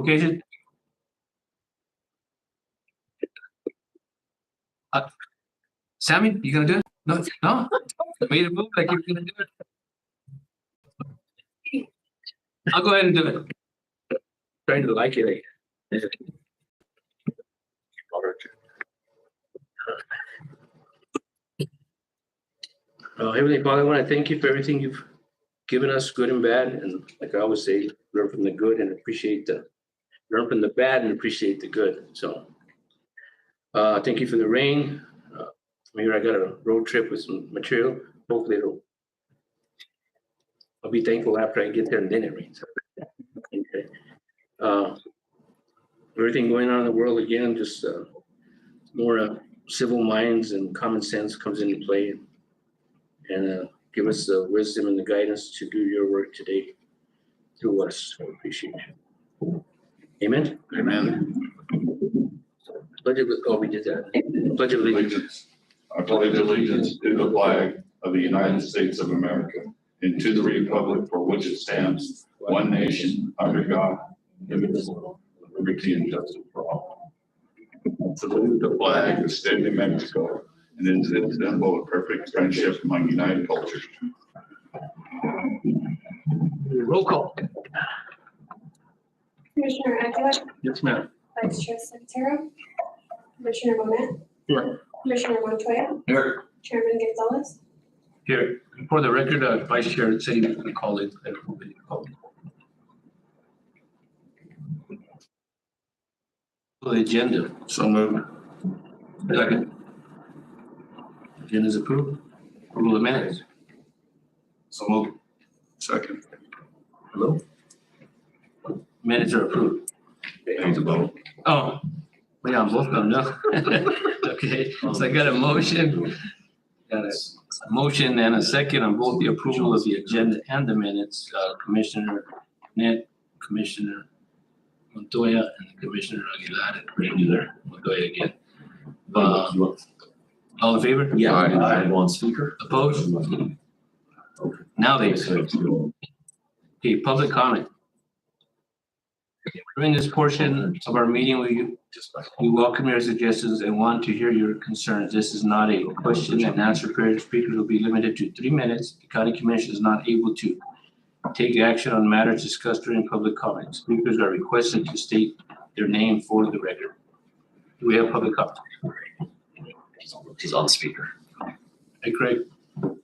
Occasion. Sammy, you gonna do it? No, no. Made a move like you're gonna do it. I'll go ahead and do it. Trying to like it. Heavenly Father, I want to thank you for everything you've given us, good and bad. And like I always say, learn from the good and appreciate learn from the bad and appreciate the good. So thank you for the rain. Maybe I got a road trip with some material. Hopefully I'll be thankful after I get there and then it rains. Okay. Everything going on in the world again, just more civil minds and common sense comes into play. And give us the wisdom and the guidance to do your work today through us. I appreciate you. Amen. Amen. We did that. Pledge of allegiance. I pledge allegiance to the flag of the United States of America and to the republic for which it stands, one nation, under God, indivisible, with liberty and justice for all. Salute the flag of the state of Mexico, and is a symbol of perfect friendship among united cultures. Roll call. Commissioner Aguilar, Yes, ma'am. Vice Chair Santero, Commissioner Monet, Here. Commissioner Montoya, Here. Chairman Gonzalez. Here. For the record, Vice Chair said he was going to call it. The agenda. So moved. Second. Agenda is approved. Approval of minutes. So moved. Second. Hello? Minutes are approved. Thanks, Bo. Oh, wait, on both of them, no? Okay, so I got a motion. Got a motion and a second on both the approval of the agenda and the minutes. Commissioner Net, Commissioner Montoya, and Commissioner Aguilar, regular Montoya again. All in favor? Yeah, I have one speaker. Opposed? Now they say. Okay, public comment. During this portion of our meeting, we welcome your suggestions and want to hear your concerns. This is not a question and answer period. Speakers will be limited to 3 minutes. The county commission is not able to take action on matters discussed during public comment. Speakers are requested to state their name for the record. Do we have public comment? He's on speaker. Hey, Craig. Can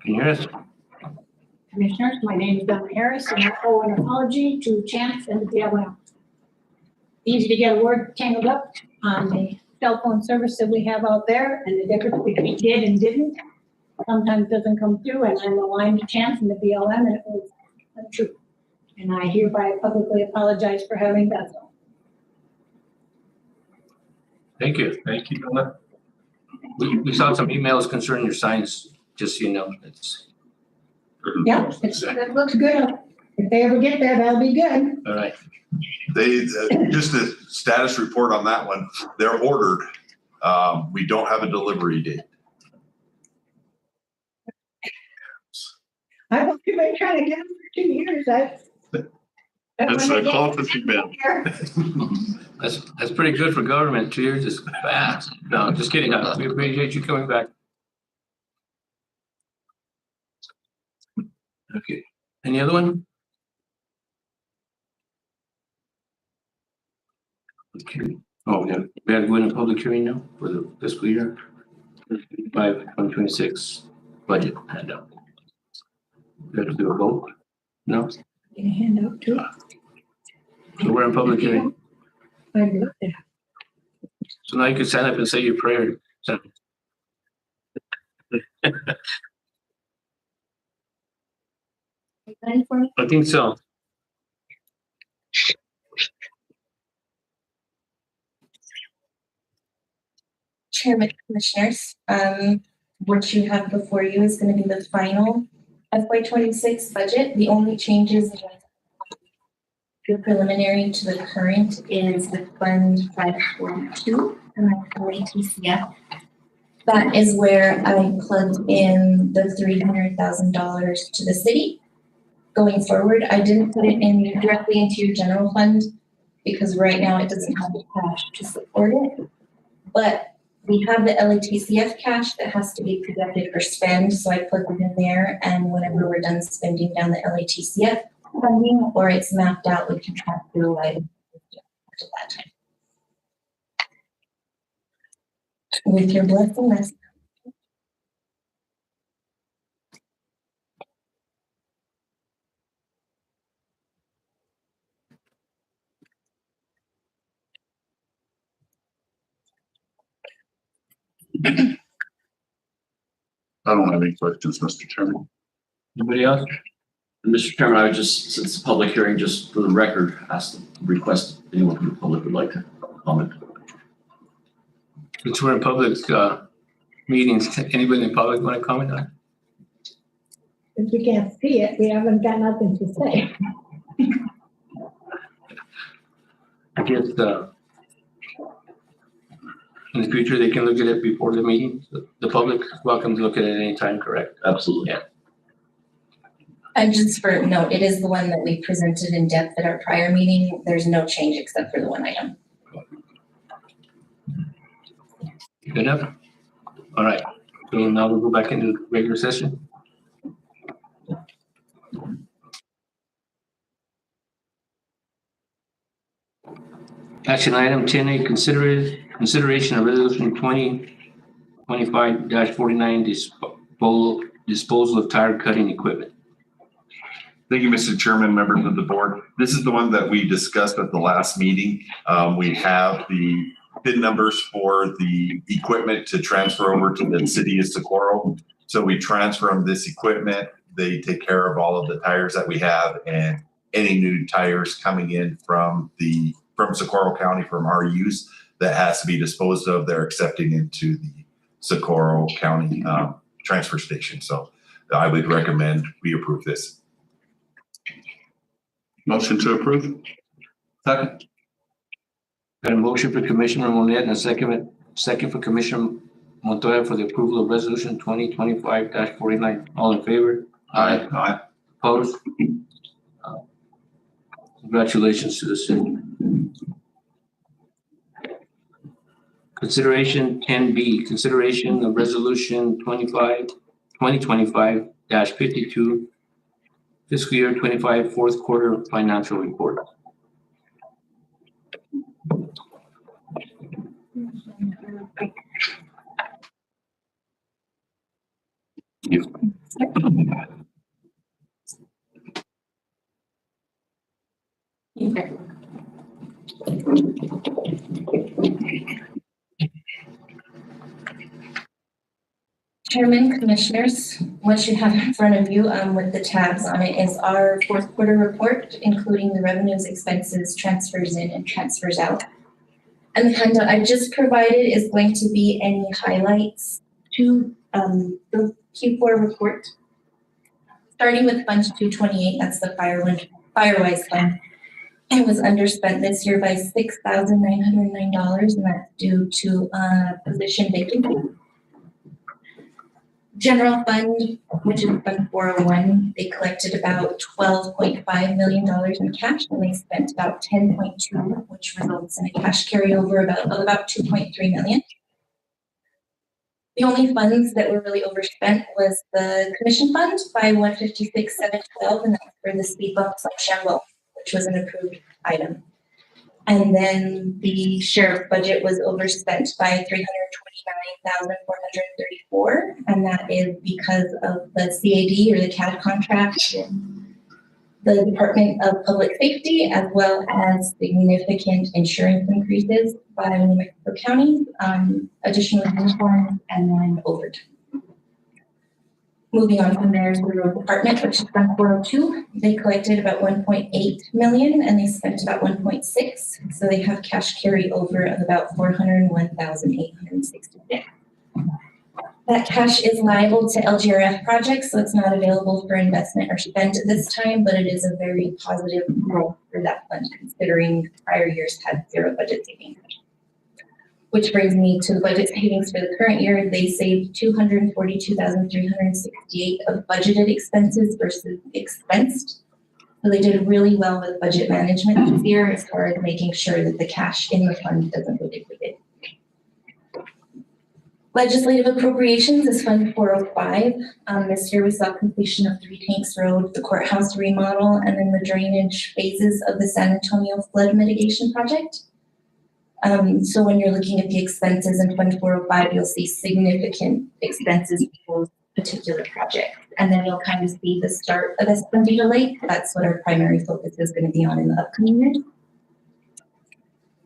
you hear us? Commissioners, my name is Donna Harris, and I owe an apology to Chance and the BLM. Easy to get a word tangled up on the cell phone service that we have out there and the difference between did and didn't. Sometimes doesn't come through, and I'm aligned to Chance and the BLM, and it was untrue. And I hereby publicly apologize for having done so. Thank you. Thank you, Donna. We saw some emails concerning your signs, just so you know. Yeah, it looks good. If they ever get there, that'll be good. All right. They just a status report on that one. They're ordered. We don't have a delivery date. I've been trying to get them for 2 years. That's the closest you've been. That's pretty good for government. 2 years is fast. No, just kidding. We appreciate you coming back. Okay. Any other one? Okay. Oh, yeah. We have to go into public hearing now for the fiscal year 2026 budget handout. We have to do a vote? No? Get a handout too. So we're in public hearing. I'd love that. So now you can stand up and say your prayer. Ready for me? I think so. Chairman, Commissioners, what you have before you is going to be the final FY26 budget. The only changes the preliminary to the current is the Fund 542 and the TCF. That is where I plugged in the $300,000 to the city. Going forward, I didn't put it in directly into your general fund because right now it doesn't have the cash to support it. But we have the LATCF cash that has to be projected for spend, so I plug it in there, and whenever we're done spending down the LATCF funding, or it's mapped out, we can transfer the line at that time. With your blessing, that's I don't have any questions, Mr. Chairman. Anybody else? Mr. Chairman, I would just, since the public hearing, just for the record, request anyone from the public would like to comment. Since we're in public meetings, anybody in the public want to comment on it? Since we can't see it, we haven't got nothing to say. I guess in the future, they can look at it before the meeting. The public is welcome to look at it any time, correct? Absolutely. Yeah. And just for note, it is the one that we presented in depth at our prior meeting. There's no change except for the one item. Good enough? All right. So now we'll go back into regular session. Action item 10A, consideration of resolution 2025-49 disposal of tire cutting equipment. Thank you, Mr. Chairman, members of the board. This is the one that we discussed at the last meeting. We have the PIN numbers for the equipment to transfer over to the city of Socorro. So we transfer them this equipment. They take care of all of the tires that we have and any new tires coming in from Socorro County from our use that has to be disposed of. They're accepting into the Socorro County transfer station. So I would recommend we approve this. Motion to approve. Second. Got a motion for Commissioner Monette and a second for Commissioner Montoya for the approval of resolution 2025-49. All in favor? Aye. Opposed? Congratulations to the city. Consideration 10B, consideration of resolution 2025-52, fiscal year 25 fourth quarter financial report. Okay. Chairman, Commissioners, what you have in front of you with the tabs on it is our fourth quarter report, including the revenues, expenses, transfers in and transfers out. And the handout I just provided is going to be any highlights to the Q4 report. Starting with Fund 228, that's the Firewise Fund. It was underspent this year by $6,909, and that's due to position vacancy. General Fund, which is Fund 401, they collected about $12.5 million in cash, and they spent about 10.2, which results in a cash carryover of about 2.3 million. The only funds that were really overspent was the commission fund by 156,712, and that's for the speed bumps on Shambo, which was an approved item. And then the sheriff budget was overspent by $329,434, and that is because of the CAD or the CAD contract, the Department of Public Safety, as well as significant insurance increases by New Mexico counties, additional uniforms, and then overtime. Moving on from there is the road department, which is Fund 402. They collected about 1.8 million and they spent about 1.6. So they have cash carryover of about 401,866. That cash is liable to LGRF projects, so it's not available for investment or spend at this time, but it is a very positive role for that fund, considering prior years had zero budget savings. Which brings me to the budget savings for the current year. They saved $242,368 of budgeted expenses versus expensed. So they did really well with budget management this year as far as making sure that the cash in the fund doesn't go depleted. Legislative appropriations is Fund 405. This year we saw completion of 3 Tanks Road, the courthouse remodel, and then the drainage phases of the San Antonio flood mitigation project. So when you're looking at the expenses in Fund 405, you'll see significant expenses for those particular projects. And then you'll kind of see the start of Escondido Lake. That's what our primary focus is going to be on in the upcoming years.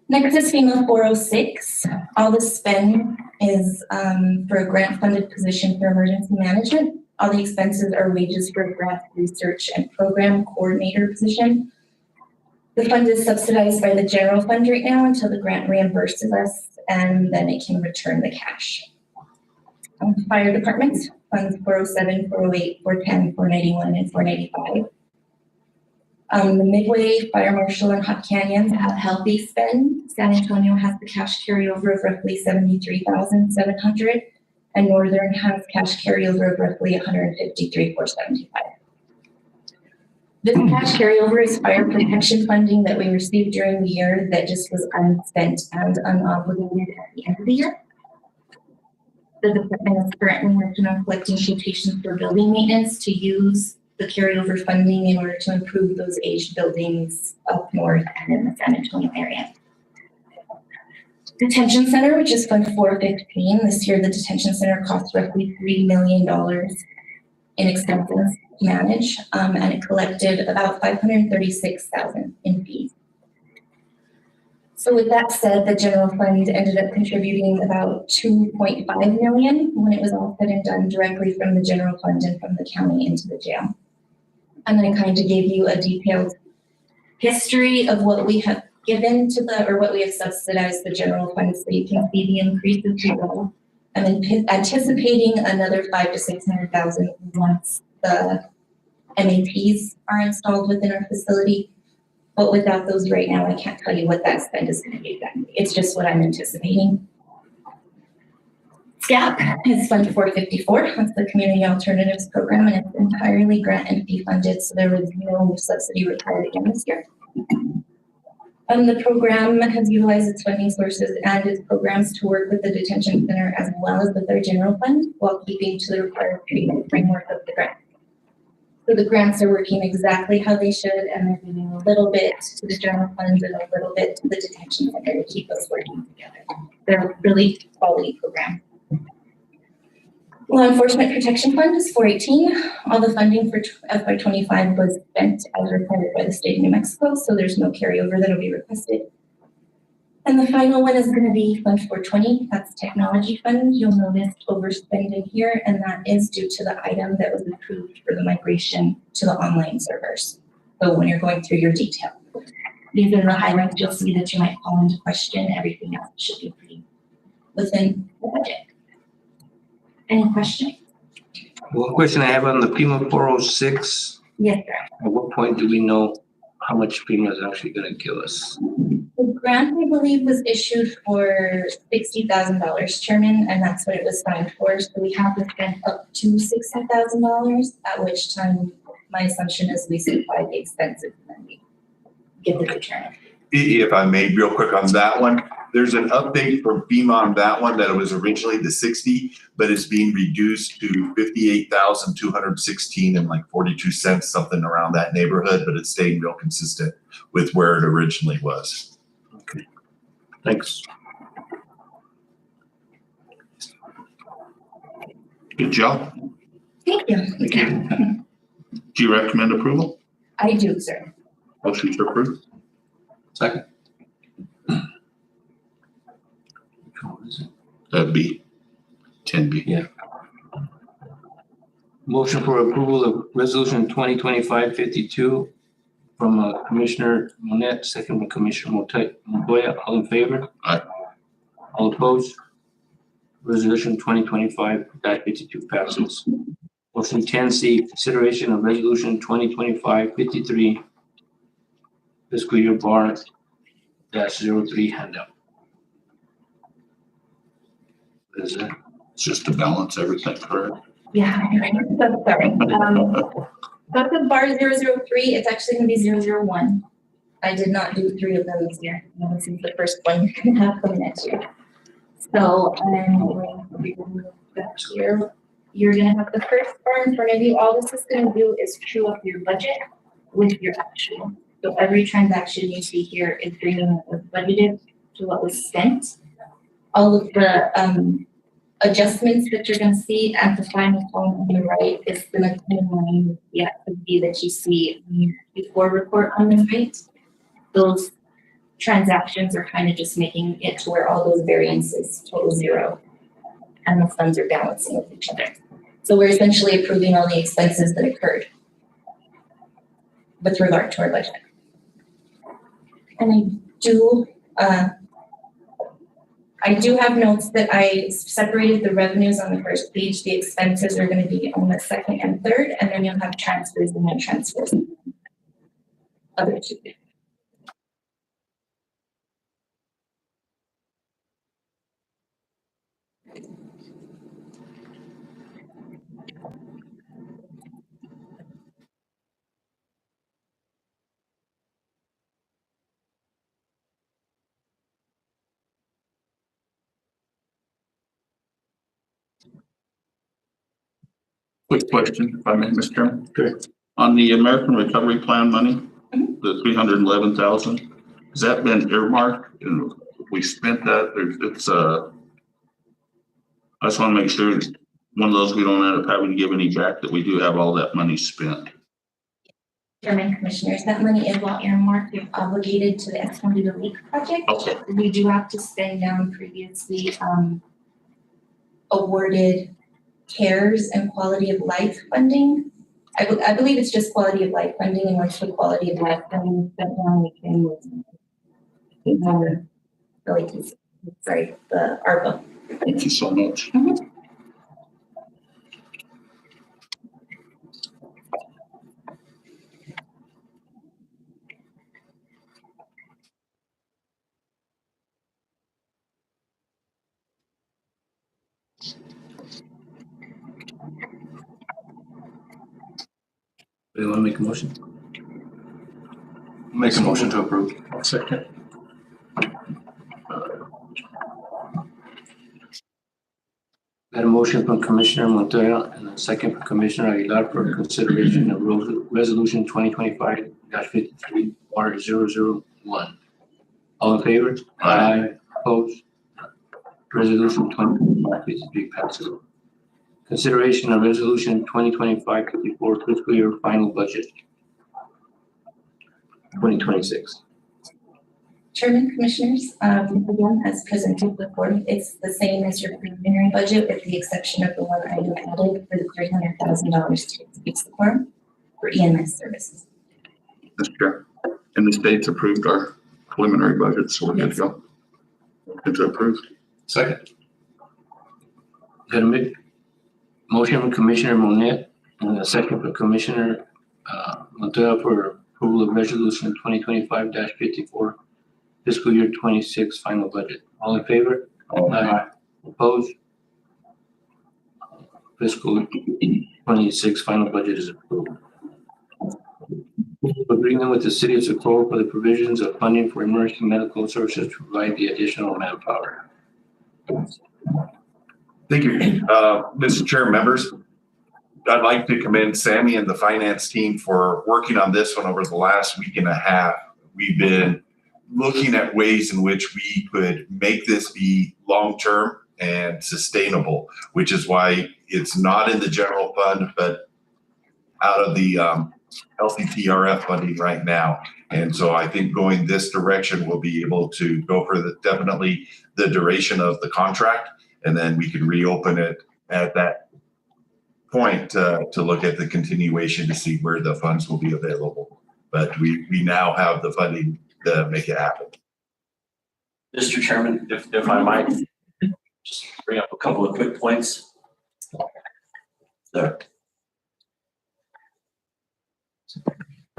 Next is FEMA 406. All the spend is for a grant-funded position for emergency management. All the expenses are wages for a grant research and program coordinator position. The fund is subsidized by the general fund right now until the grant reimburses us, and then it can return the cash. Fire department, funds 407, 408, 410, 491, and 495. The Midway, Fire Marshal, and Hot Canyons have healthy spend. San Antonio has the cash carryover of roughly $73,700, and Northern has cash carryover of roughly $153,475. This cash carryover is fire protection funding that we received during the year that just was unspent and unobligated at the end of the year. The department is currently working on collecting quotations for building maintenance to use the carryover funding in order to improve those aged buildings up north and in the San Antonio area. Detention Center, which is Fund 415. This year, the detention center costs roughly $3 million in expenses to manage, and it collected about $536,000 in fees. So with that said, the general fund ended up contributing about $2.5 million when it was all said and done directly from the general fund and from the county into the jail. And I kind of gave you a detailed history of what we have given to or what we have subsidized the general fund, so you can see the increases we go. I'm anticipating another $500,000 to $600,000 once the MAPs are installed within our facility. But without those right now, I can't tell you what that spend is going to be exactly. It's just what I'm anticipating. SCAP is Fund 454. That's the Community Alternatives Program, and it's entirely grant and fee funded, so there was no subsidy required again this year. The program has utilized its funding sources and its programs to work with the detention center as well as with our general fund while keeping to the required treatment framework of the grant. So the grants are working exactly how they should, and they're giving a little bit to the general fund and a little bit to the detention center to keep us working together. They're a really quality program. Law Enforcement Protection Fund is 418. All the funding for FY25 was spent as required by the state of New Mexico, so there's no carryover that will be requested. And the final one is going to be Fund 420. That's Technology Fund. You'll notice overspending here, and that is due to the item that was approved for the migration to the online servers. So when you're going through your detail, these are the highlights you'll see that you might call into question. Everything else should be pretty within the budget. Any questions? One question I have on the FEMA 406. Yes, sir. At what point do we know how much FEMA is actually going to give us? The grant, I believe, was issued for $60,000, Chairman, and that's what it was signed for. So we have to spend up to $60,000, at which time my assumption is we supply the expenses and then we get the return. If I may, real quick on that one, there's an update from FEMA on that one that it was originally the 60, but it's being reduced to 58,216 and like 42 cents, something around that neighborhood, but it's staying real consistent with where it originally was. Okay, thanks. Good job. Thank you. Thank you. Do you recommend approval? I do, sir. Motion to approve. Second. That'd be 10B. Yeah. Motion for approval of resolution 2025-52 from Commissioner Monette, second from Commissioner Montoya. All in favor? Aye. All opposed? Resolution 2025-52 passes. Motion 10C, consideration of resolution 2025-53 fiscal year bar -03 handout. What is that? It's just to balance everything, correct? Yeah, so sorry. Got the bar 003, it's actually gonna be 001. I did not do 3 of them this year. This is the first one you're gonna have coming next year. So I'm going to remove that here. You're gonna have the first bar in front of you. All this is gonna do is true up your budget with your actual. So every transaction you see here is bringing what was budgeted to what was spent. All of the adjustments that you're gonna see at the final column on the right is gonna come in line with the activity that you see in your before report on the right. Those transactions are kind of just making it to where all those variances total 0 and the funds are balancing with each other. So we're essentially approving all the expenses that occurred with regard to our budget. And I do have notes that I separated the revenues on the first page. The expenses are going to be on the second and third, and then you'll have transfers and then transfers. Other two. Quick question, if I may, Mr. Chairman. Sure. On the American Recovery Plan money, Mhm. the 311,000, has that been earmarked? And we spent that, it's I just want to make sure it's one of those we don't end up having to give any back, that we do have all that money spent. Chairman, Commissioners, that money is all earmarked. You're obligated to the X1 to the Leak project. Okay. We do have to spend down previously awarded CARES and quality of life funding. I believe it's just quality of life funding, and once the quality of life funding is spent down, we can move the ARPA. Thank you so much. Do you want to make a motion? Make a motion to approve. Second. Got a motion from Commissioner Montoya and a second from Commissioner Aguilar for consideration of resolution 2025-53 R001. All in favor? Aye. Opposed? Resolution 2025-53 passes. Consideration of resolution 2025-54 fiscal year final budget 2026. Chairman, Commissioners, again, as presented before, it's the same as your preliminary budget with the exception of the one item added for the $300,000 to increase the form for EMS services. Mr. Chair, and the state's approved our preliminary budget, so we're good to go. Good to approve. Second. Got a motion from Commissioner Monette and a second from Commissioner Montoya for approval of resolution 2025-54 fiscal year 26 final budget. All in favor? Aye. Opposed? Fiscal 26 final budget is approved. Agreement with the city of Socorro for the provisions of funding for emergency medical services to provide the additional manpower. Thank you, Mr. Chair, members. I'd like to commend Sammy and the finance team for working on this one over the last week and a half. We've been looking at ways in which we could make this be long-term and sustainable, which is why it's not in the general fund, but out of the LCTRF funding right now. And so I think going this direction, we'll be able to go for definitely the duration of the contract, and then we can reopen it at that point to look at the continuation to see where the funds will be available. But we now have the funding to make it happen. Mr. Chairman, if I might just bring up a couple of quick points. There.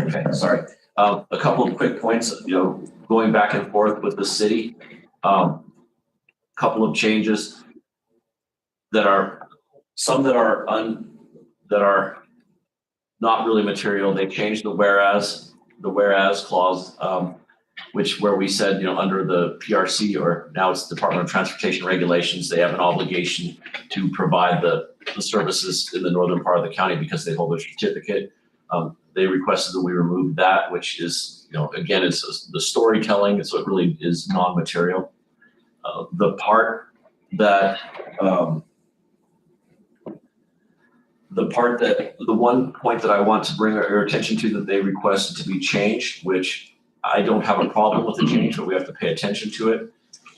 Okay, sorry. A couple of quick points, going back and forth with the city. Couple of changes that are, some that are not really material. They changed the whereas clause, which where we said, under the PRC, or now it's Department of Transportation regulations, they have an obligation to provide the services in the northern part of the county because they hold a certificate. They requested that we remove that, which is, again, it's the storytelling, so it really is non-material. The part that, the one point that I want to bring your attention to that they requested to be changed, which I don't have a problem with the change, but we have to pay attention to it,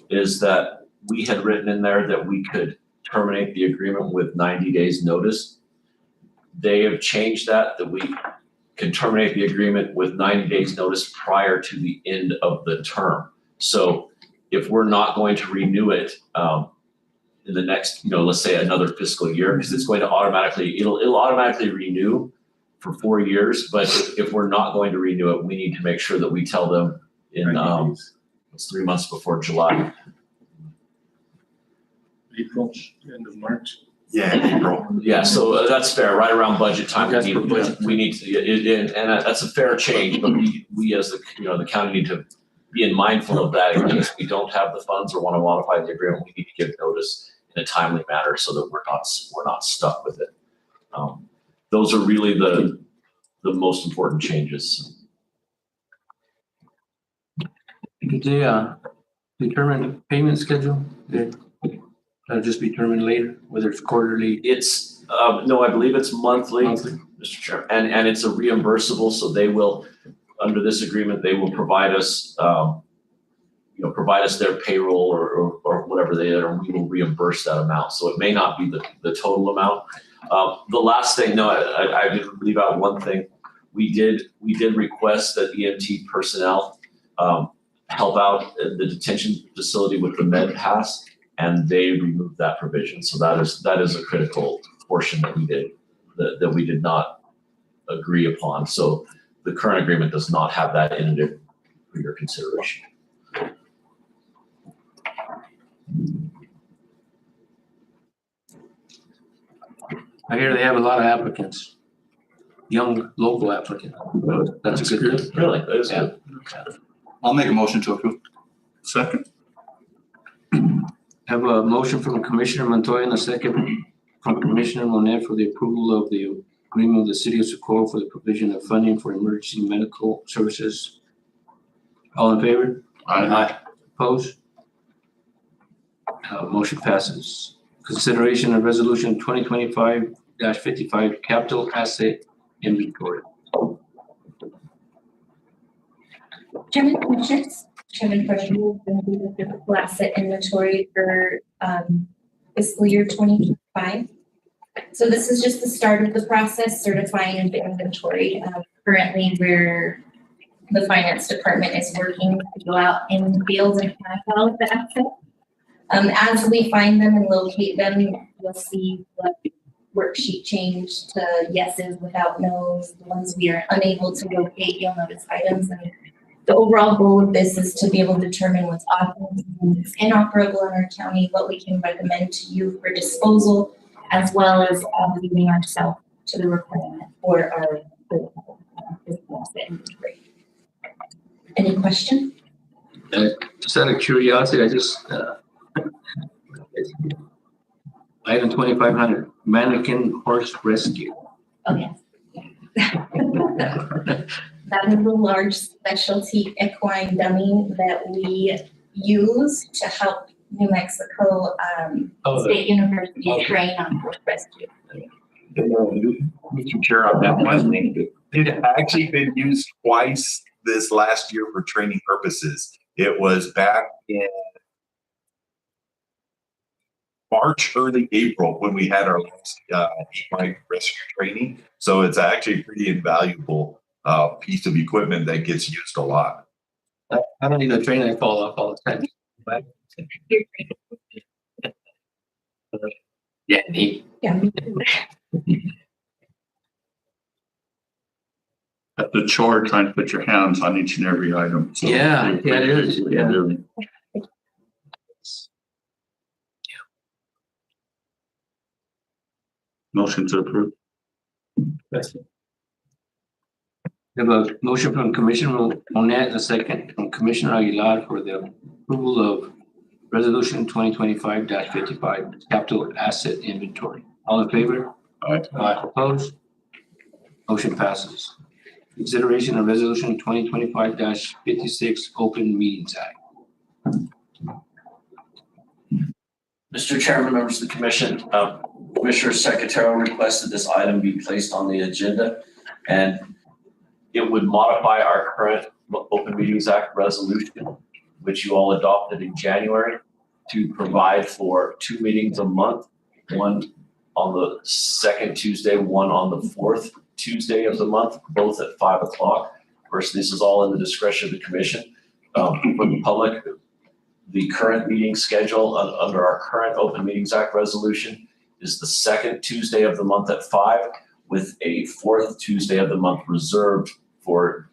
is that we had written in there that we could terminate the agreement with 90 days notice. They have changed that we can terminate the agreement with 90 days notice prior to the end of the term. So if we're not going to renew it in the next, let's say another fiscal year, because it's going to it'll automatically renew for 4 years. But if we're not going to renew it, we need to make sure that we tell them in it's 3 months before July. April, end of March. Yeah, April. Yeah, so that's fair. Right around budget time, That's for budget. we need to, and that's a fair change. But we as the county need to be mindful of that in case we don't have the funds or want to modify the agreement. We need to give notice in a timely manner so that we're not stuck with it. Those are really the most important changes. Did they determine the payment schedule? That'll just be determined later, whether it's quarterly. It's no, I believe it's monthly, Monthly. Mr. Chair, and it's a reimbursable. So they will, under this agreement, they will provide us, provide us their payroll or whatever they are, and we will reimburse that amount. So it may not be the total amount. The last thing, no, I did leave out one thing. We did request that EMT personnel help out at the detention facility with the med pass, and they removed that provision. So that is a critical portion that we did not agree upon. So the current agreement does not have that in it for your consideration. I hear they have a lot of applicants, young local applicants. That's a good thing. Really, that is good. I'll make a motion to approve. Second. Have a motion from Commissioner Montoya and a second from Commissioner Monet for the approval of the agreement with the City of Socorro for the provision of funding for emergency medical services. All in favor? Aye. Opposed? Motion passes. Consideration of resolution 2025-55 capital asset inventory. Chairman, Commissioners, Chairman Question, we're going to do the physical asset inventory for fiscal year 2025. So this is just the start of the process, certifying the inventory. Currently, where the finance department is working to go out in the field and all of the assets. As we find them and locate them, you'll see the worksheet change to yeses without nos. The ones we are unable to locate, you'll notice items. And the overall goal of this is to be able to determine what's authorized and what's inoperable in our county, what we can recommend to you for disposal, as well as leading ourselves to the requirement for our physical asset inventory. Any question? Just out of curiosity, I just item 2500 mannequin horse rescue. Oh, yes. That is a large specialty equine dummy that we use to help New Mexico State University train on horse rescue. Mr. Chair, on that one, it had actually been used twice this last year for training purposes. It was back in March, early April, when we had our last equine rescue training. So it's actually a pretty invaluable piece of equipment that gets used a lot. I don't need a train, I fall off all the time. But yeah, neat. Yeah. That's a chore trying to put your hands on each and every item. So Yeah, it is. Yeah. Really. Motion to approve. We have a motion from Commissioner Monet and a second from Commissioner Aguilar for the approval of Resolution 2025-55, Capital Asset Inventory. All in favor? Aye. Opposed? Motion passes. Consideration of Resolution 2025-56, Open Meetings Act. Mr. Chairman, members of the commission, Commissioner Secretarial requested this item be placed on the agenda, and it would modify our current Open Meetings Act resolution, which you all adopted in January, to provide for 2 meetings a month, one on the second Tuesday, one on the fourth Tuesday of the month, both at 5 o'clock. Of course, this is all in the discretion of the commission. For the public, the current meeting schedule under our current Open Meetings Act resolution is the second Tuesday of the month at 5, with a fourth Tuesday of the month reserved for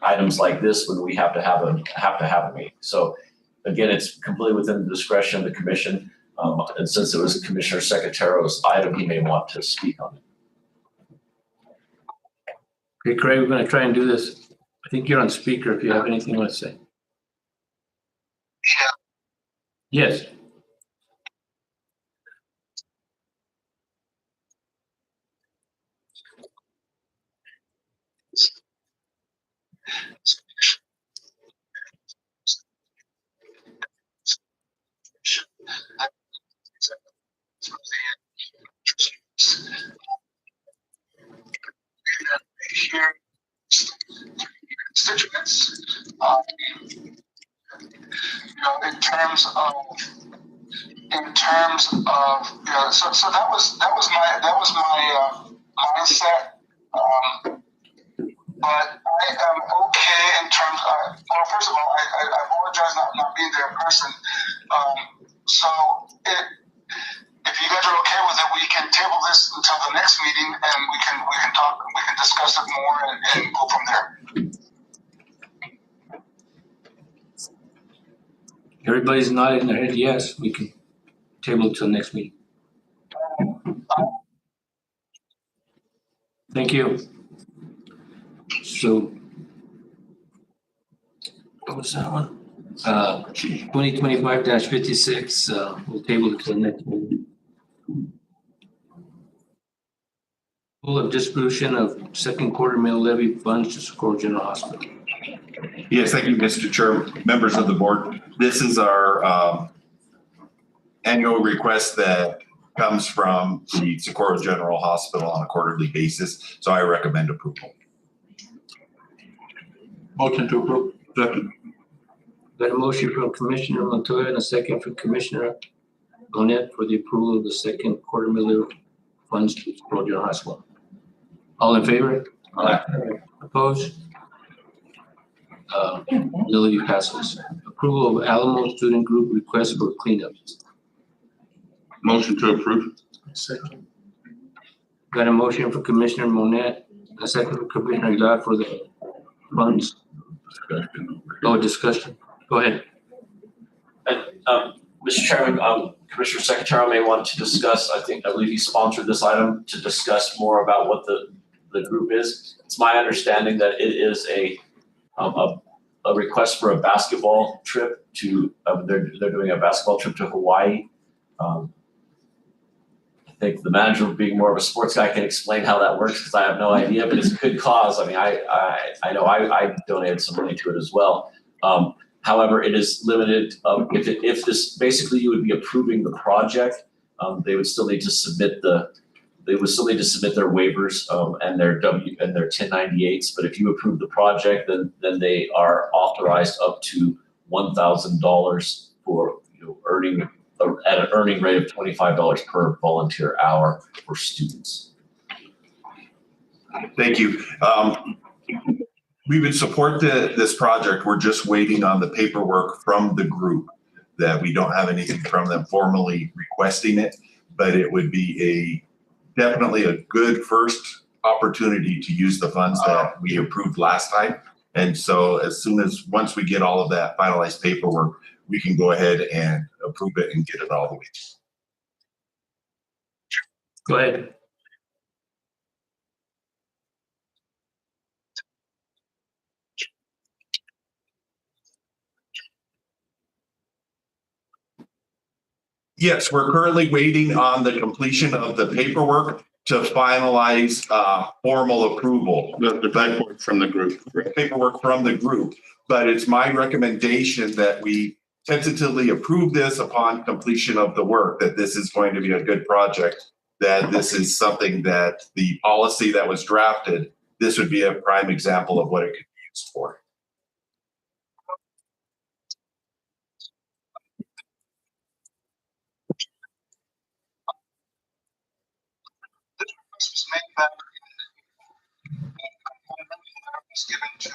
items like this when we have to have a meeting. So again, it's completely within the discretion of the commission. And since it was Commissioner Secretarial's item, he may want to speak on it. Okay, Craig, we're gonna try and do this. I think you're on speaker if you have anything you want to say. Yes. Here, constituents, in terms of, so that was my mindset. But I am okay in terms of, well, first of all, I apologize not being there in person. So if you guys are okay with it, we can table this until the next meeting, and we can discuss it more and go from there. Everybody's nodding their head yes, we can table it till next meeting. Thank you. So, what was that one? 2025-56, we'll table it till next meeting. Full of distribution of second quarter meal levy funds to Socorro General Hospital. Yes, thank you, Mr. Chair, members of the board. This is our annual request that comes from the Socorro General Hospital on a quarterly basis, so I recommend approval. Motion to approve. Second. Got a motion from Commissioner Montoya and a second from Commissioner Bonet for the approval of the second quarter meal funds to Socorro General Hospital. All in favor? Aye. Opposed? Levy passes. Approval of Alamo Student Group request for cleanup. Motion to approve. Second. Got a motion for Commissioner Monet, a second for Commissioner Aguilar for the funds. Discussion. Go ahead. Mr. Chairman, Commissioner Secretarial may want to discuss, I believe he sponsored this item to discuss more about what the group is. It's my understanding that it is a request for a basketball trip to, they're doing a basketball trip to Hawaii. I think the manager, being more of a sports guy, can explain how that works because I have no idea, but it's a good cause. I mean, I know I donated some money to it as well. However, it is limited. If this, basically you would be approving the project, they would still need to submit their waivers and their 1098s. But if you approve the project, then they are authorized up to $1,000 for earning at an earning rate of $25 per volunteer hour for students. Thank you. We would support this project. We're just waiting on the paperwork from the group, that we don't have anything from them formally requesting it, but it would be definitely a good first opportunity to use the funds that we approved last time. And so once we get all of that finalized paperwork, we can go ahead and approve it and get it all the way. Go ahead. Yes, we're currently waiting on the completion of the paperwork to finalize formal approval. The paperwork from the group. Paperwork from the group, but it's my recommendation that we tentatively approve this upon completion of the work, that this is going to be a good project, that this is something that the policy that was drafted, this would be a prime example of what it could be used for. This was made back was given to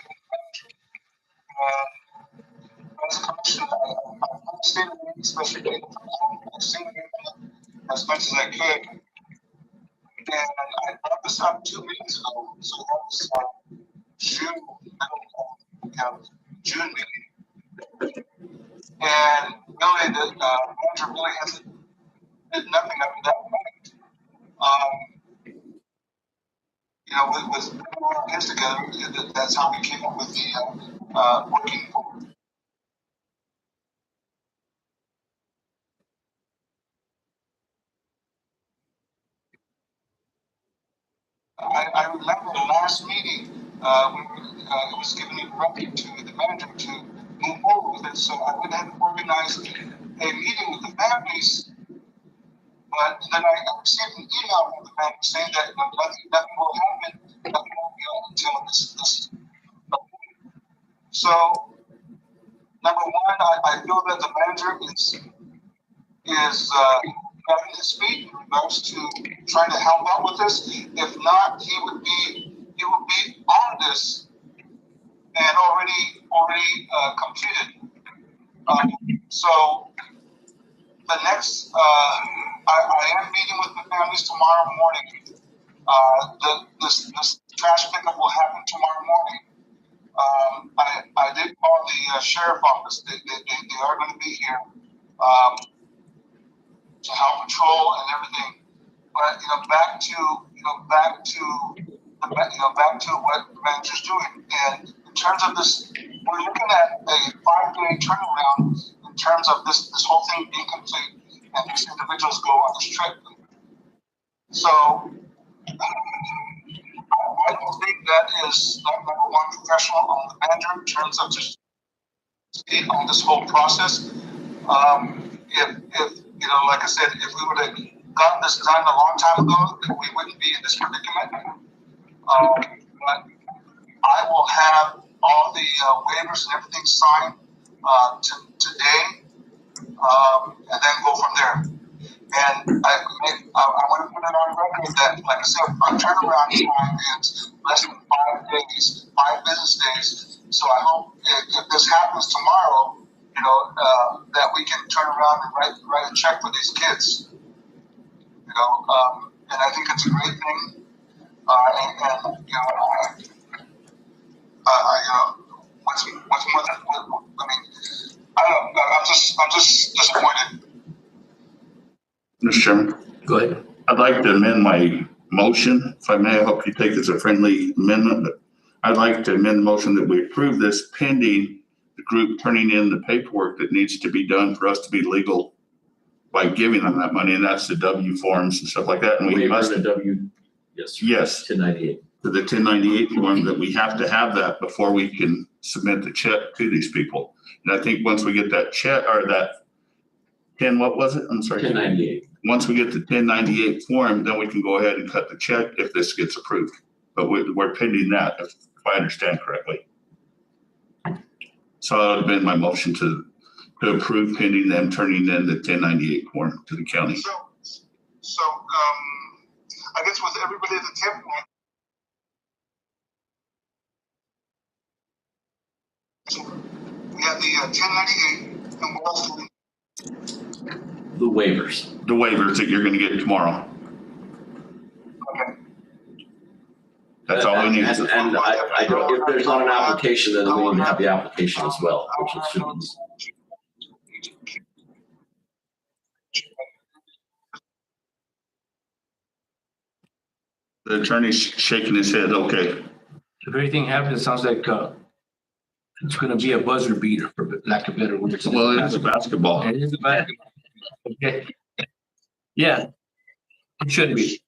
as a commissioner, I've seen it, especially I've seen it as much as I could. And I brought this up 2 meetings ago, so that was June, June meeting. And really, the manager really hasn't did nothing up to that point. You know, with putting all our heads together, that's how we came up with the working group. I remember the last meeting, it was given a directive to the manager to move forward with it, so I went ahead and organized a meeting with the families. But then I received an email from the family saying that nothing will happen, nothing will be on until this. So, number one, I feel that the manager is having his feet in regards to trying to help out with this. If not, he would be on this and already completed. So the next, I am meeting with the families tomorrow morning. This trash pickup will happen tomorrow morning. I did call the sheriff office. They are going to be here to help patrol and everything. But back to what the manager's doing. And in terms of this, we're looking at a 5-day turnaround in terms of this whole thing being complete and these individuals go on this trip. So I don't think that is number one professional on the manager in terms of just on this whole process. If like I said, if we would have gotten this done a long time ago, we wouldn't be in this predicament. But I will have all the waivers and everything signed today, and then go from there. And I want to put it on record that, like I said, our turnaround time is less than 5 days, 5 business days. So I hope if this happens tomorrow, that we can turn around and write a check for these kids. And I think it's a great thing. What's more than, I mean, I don't know. I'm just disappointed. Mr. Chairman, Go ahead. I'd like to amend my motion, if I may. I hope you take this as a friendly amendment, but I'd like to amend the motion that we approve this pending the group turning in the paperwork that needs to be done for us to be legal by giving them that money, and that's the W forms and stuff like that. And we must, the W, yes. yes, 1098. to the 1098 form, that we have to have that before we can submit the check to these people. And I think once we get that check, or that 10, what was it? I'm sorry. 1098. Once we get the 1098 form, then we can go ahead and cut the check if this gets approved. But we're pending that, if I understand correctly. So that would have been my motion to approve pending them turning in the 1098 form to the county. So I guess with everybody at the table, so we have the 1098 and what else do we? The waivers. The waivers that you're going to get tomorrow. Okay. That's all we need. And I don't, if there's not an application, then we need to have the application as well, which it should be. The attorney's shaking his head, okay. If everything happens, it sounds like it's going to be a buzzer beater, for lack of better words. Well, it is a basketball. It is a basketball. Okay. Yeah, it should be.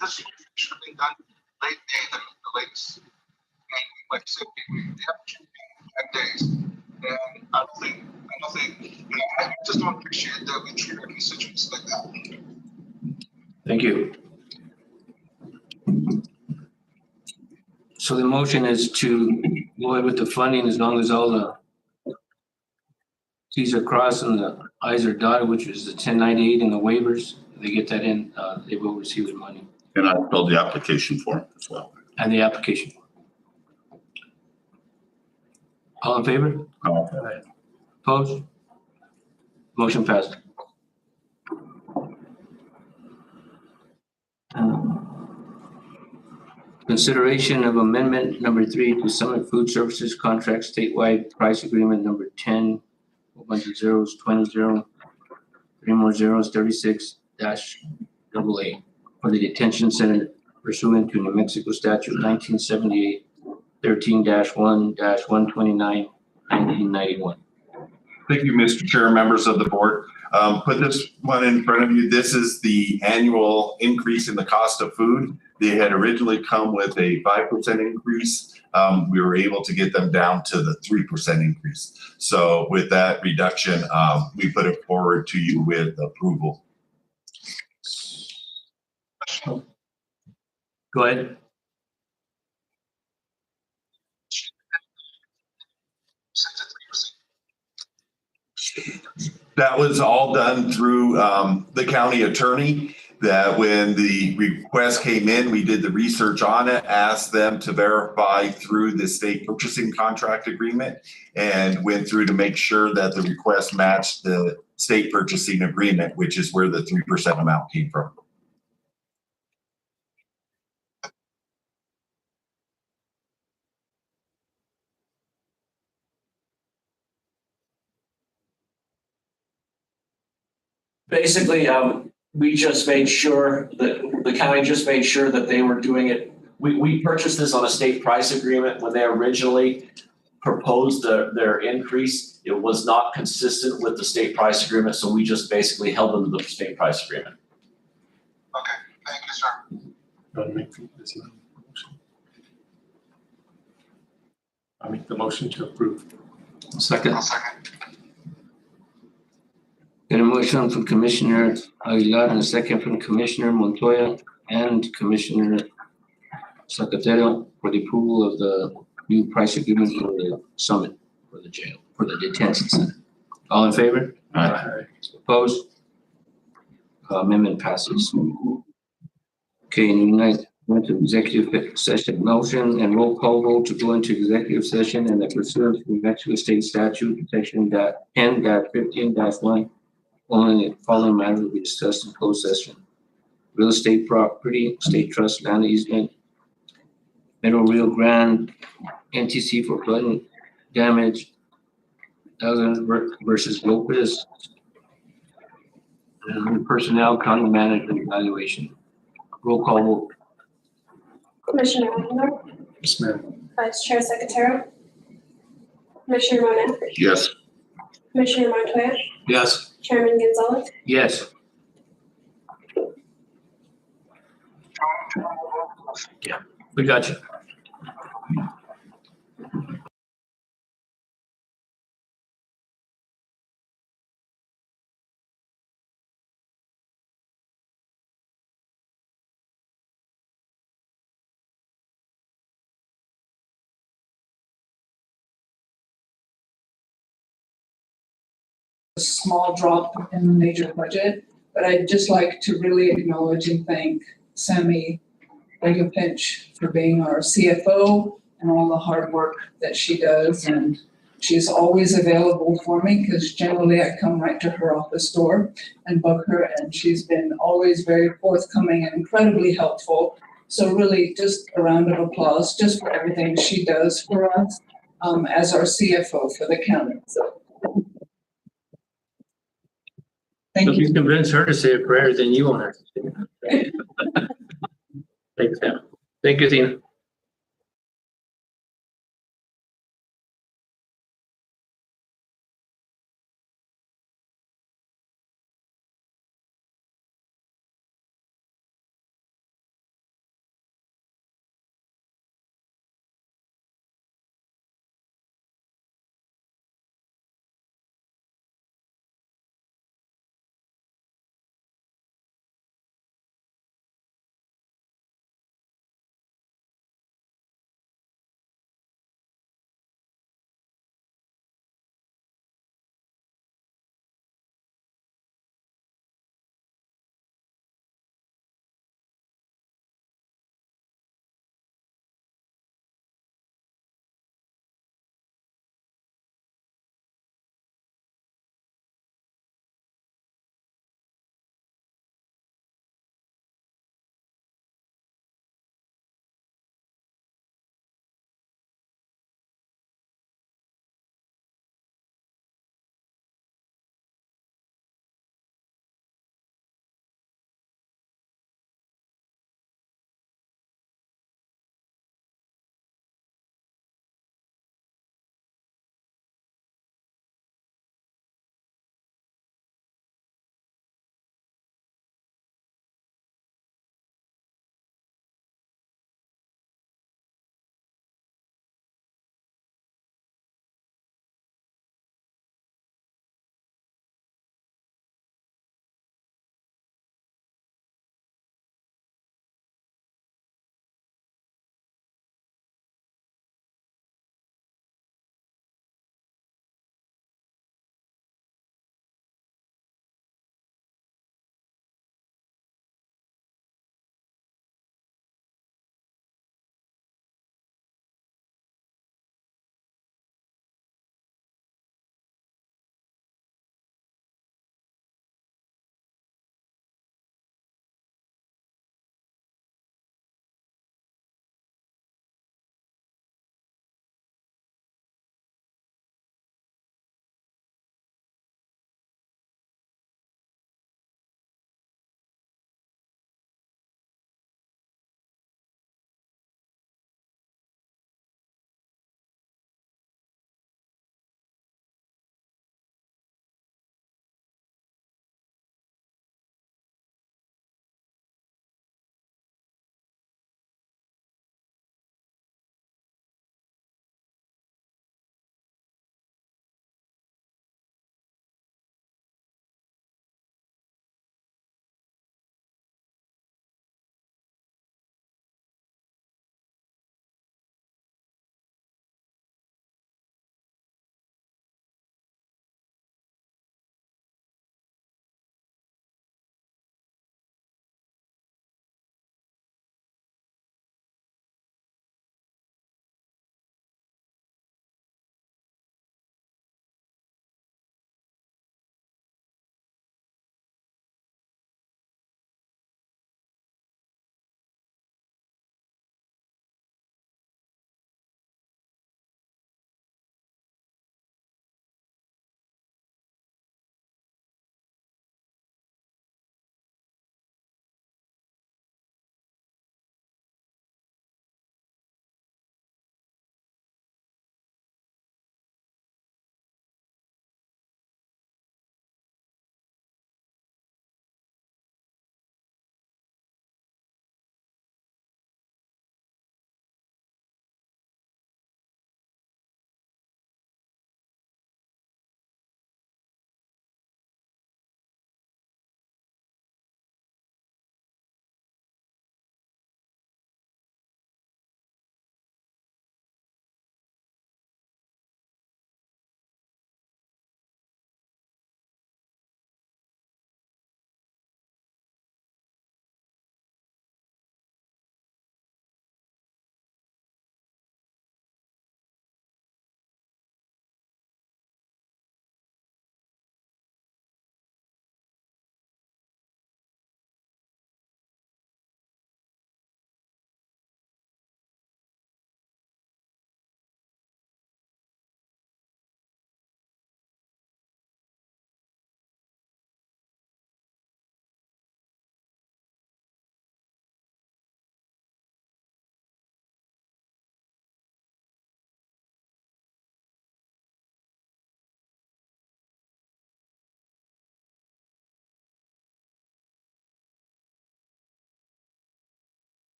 This should have been done late day, the latest. Like I said, we have to be 10 days. And I don't think, you know, I just don't appreciate that we treat our constituents like that. Thank you. So the motion is to go ahead with the funding as long as all the T's are crossed and the I's are dotted, which is the 1098 and the waivers. They get that in, they will receive the money And I filled the application form as well. and the application. All in favor? Opposed? Motion passed. Consideration of amendment number 3 to Summit Food Services Contract Statewide Price Agreement number 10, a bunch of zeros, 20, 3 more zeros, 36-AA for the detention center pursuant to New Mexico Statute 1978, 13-1-129, 1991. Thank you, Mr. Chair, members of the board. Put this one in front of you. This is the annual increase in the cost of food. They had originally come with a 5% increase. We were able to get them down to the 3% increase. So with that reduction, we put it forward to you with approval. Go ahead. That was all done through the county attorney. That when the request came in, we did the research on it, asked them to verify through the state purchasing contract agreement, and went through to make sure that the request matched the state purchasing agreement, which is where the 3% amount came from. Basically, we just made sure that the county just made sure that they were doing it. We purchased this on a state price agreement. When they originally proposed their increase, it was not consistent with the state price agreement. So we just basically held them to the state price agreement. Okay, thank you, sir. I'll make the motion to approve. Second. I'll second. Got a motion from Commissioner Aguilar and a second from Commissioner Montoya and Commissioner Secretarial for the approval of the new price agreement for the summit, for the jail, for the detention center. All in favor? Aye. Opposed? Amendment passes. Okay, and we went to executive session motion and roll call vote to go into executive session and the pursuant to New Mexico State Statute section .10-15-1. Only the following matters will be discussed in closed session: real estate property, state trust land easement, Middle Rio Grande NTC for flood damage, versus Lopez, and personnel county manager evaluation. Roll call vote. Commissioner Aguilar, Yes, ma'am. Vice Chair Secretarial, Commissioner Monet, Yes. Commissioner Montoya, Yes. Chairman Gonzalez. Yes. We got you. A small drop in the major budget, but I'd just like to really acknowledge and thank Sammy Pinch for being our CFO and all the hard work that she does. And she's always available for me because generally I come right to her office door and bug her, and she's been always very forthcoming and incredibly helpful. So really just a round of applause just for everything she does for us as our CFO for the county. So Thank If you. you convince her to say a prayer, then you won't have to say it. Thanks, Sam. Thank you, Tina.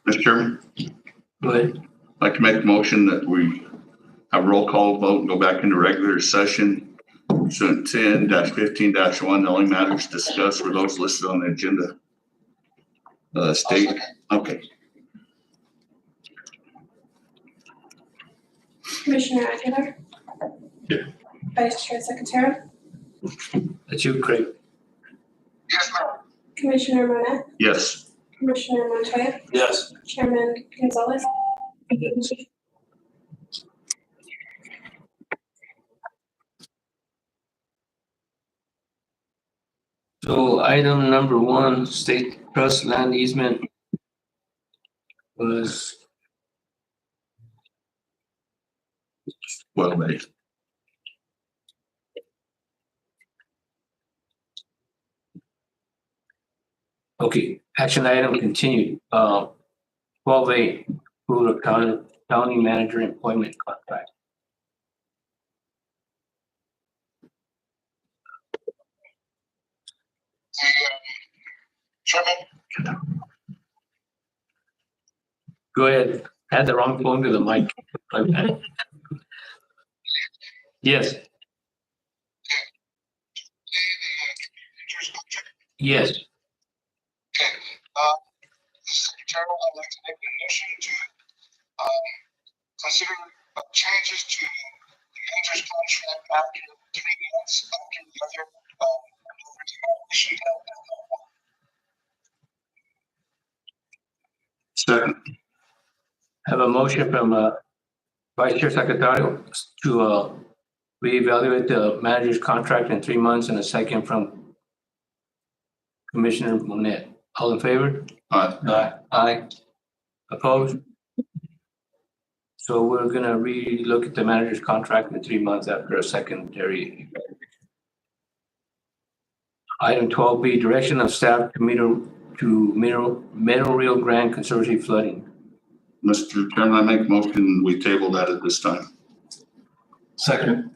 Mr. Chairman, Go ahead. I'd like to make a motion that we have a roll call vote and go back into regular session. Pursuant 10-15-1, the only matters discussed were those listed on the agenda. State, okay. Commissioner Aguilar. Here. Vice Chair Secretary. That's you, Craig. Yes, ma'am. Commissioner Monette. Yes. Commissioner Montoya. Yes. Chairman Gonzalez. So item number 1, state trust land easement was Well made. okay. Action item continued. 12A, approval of county manager employment contract. Chairman, Go ahead. Had the wrong phone to the mic. Yes. Yes. okay, Mr. Chairman, I'd like to make a motion to, consider changes to the manager's contract after 3 months after the other, evaluation. Second. Have a motion from Vice Chair Secretary to reevaluate the manager's contract in 3 months, and a second from Commissioner Monette. All in favor? Aye. Aye. Opposed? So we're gonna relook at the manager's contract in 3 months after a secondary. Item 12B, direction of staff to Middle Rio Grande Conservancy flooding. Mr. Chairman, I make a motion, we table that at this time. Second.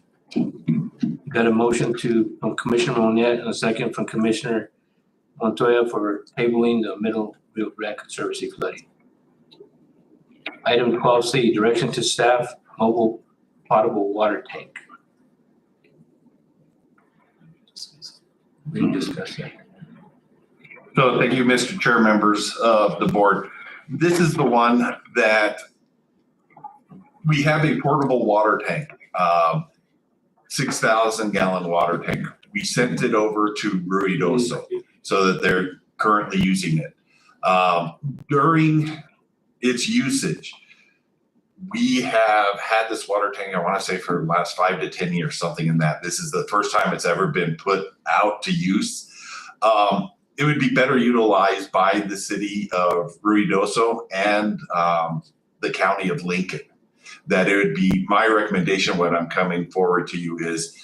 Got a motion from Commissioner Monette and a second from Commissioner Montoya for tabling the Middle Rio Grande Conservancy flooding. Item 12C, direction to staff mobile potable water tank. We can discuss that. So thank you, Mr. Chair, members of the board. This is the one that we have a portable water tank, 6,000 gallon water tank. We sent it over to Ruidoso so that they're currently using it. During its usage, we have had this water tank, I want to say for the last 5 to 10 years, something in that. This is the first time it's ever been put out to use. It would be better utilized by the city of Ruidoso and the county of Lincoln. That it would be my recommendation, what I'm coming forward to you is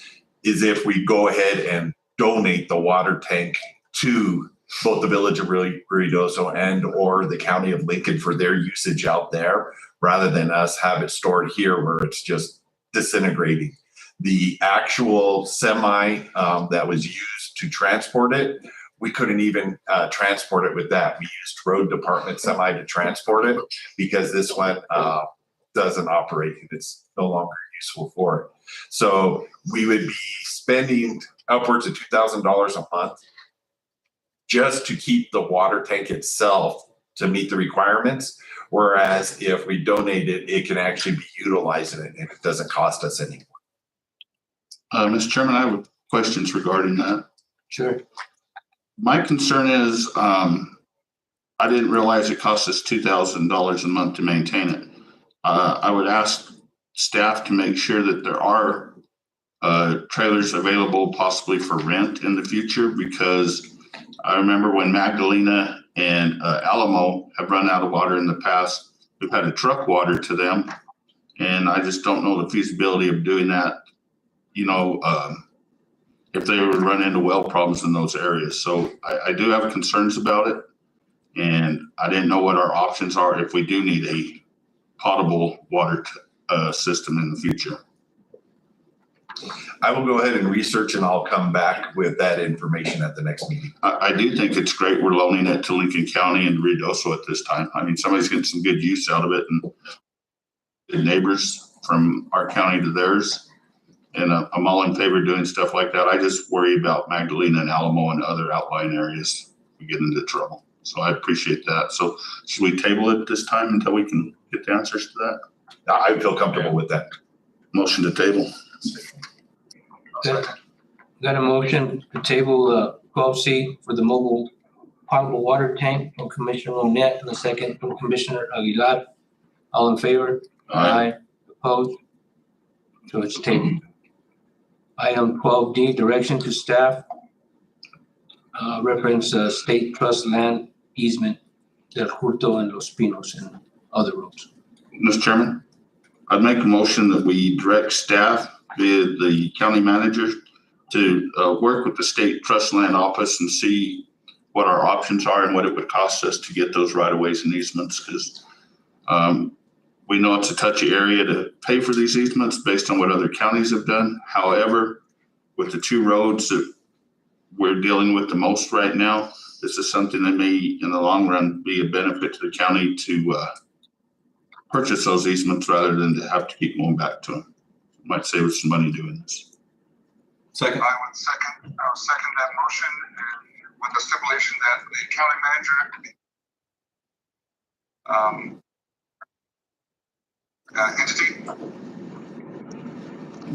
if we go ahead and donate the water tank to both the village of Ruidoso and or the county of Lincoln for their usage out there, rather than us have it stored here where it's just disintegrating. The actual semi that was used to transport it, we couldn't even transport it with that. We used road department semi to transport it because this one doesn't operate. It's no longer useful for it. So we would be spending upwards of $2,000 a month just to keep the water tank itself to meet the requirements. Whereas if we donate it, it can actually be utilized and it doesn't cost us any more. Mr. Chairman, I have questions regarding that. Sure. My concern is, I didn't realize it cost us $2,000 a month to maintain it. I would ask staff to make sure that there are trailers available possibly for rent in the future, because I remember when Magdalena and Alamo have run out of water in the past, we've had to truck water to them. And I just don't know the feasibility of doing that, if they would run into well problems in those areas. So I do have concerns about it. And I didn't know what our options are if we do need a potable water system in the future. I will go ahead and research and I'll come back with that information at the next meeting. I do think it's great we're loaning it to Lincoln County and Ruidoso at this time. I mean, somebody's getting some good use out of it and good neighbors from our county to theirs. And I'm all in favor of doing stuff like that. I just worry about Magdalena and Alamo and other outlying areas. We get into trouble. So I appreciate that. So should we table it this time until we can get the answers to that? I feel comfortable with that. Motion to table. Got a motion to table 12C for the mobile potable water tank from Commissioner Monette and the second from Commissioner Aguilar. All in favor? Aye. Opposed? So it's tabled. Item 12D, direction to staff. Reference state trust land easement, Del Hurto and Los Pinos and other roads. Mr. Chairman, I'd make a motion that we direct staff via the county manager to work with the state trust land office and see what our options are and what it would cost us to get those right of ways and easements, because we know it's a touchy area to pay for these easements based on what other counties have done. However, with the two roads that we're dealing with the most right now, this is something that may, in the long run, be a benefit to the county to purchase those easements rather than to have to keep going back to them. Might save us some money doing this. Second. I would second that motion and with the stipulation that the county manager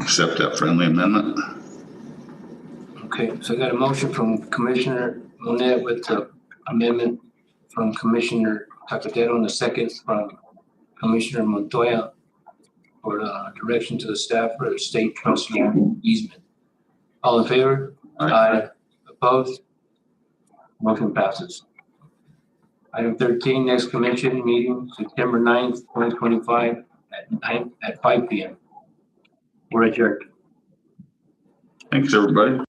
Accept that friendly amendment. Okay, so I got a motion from Commissioner Monette with the amendment from Commissioner Tacadero and the second from Commissioner Montoya for direction to the staff for the state trust land easement. All in favor? Aye. Opposed? Motion passes. Item 13, next commission meeting, September 9th, 2025 at 5 p.m. We're adjourned. Thanks, everybody.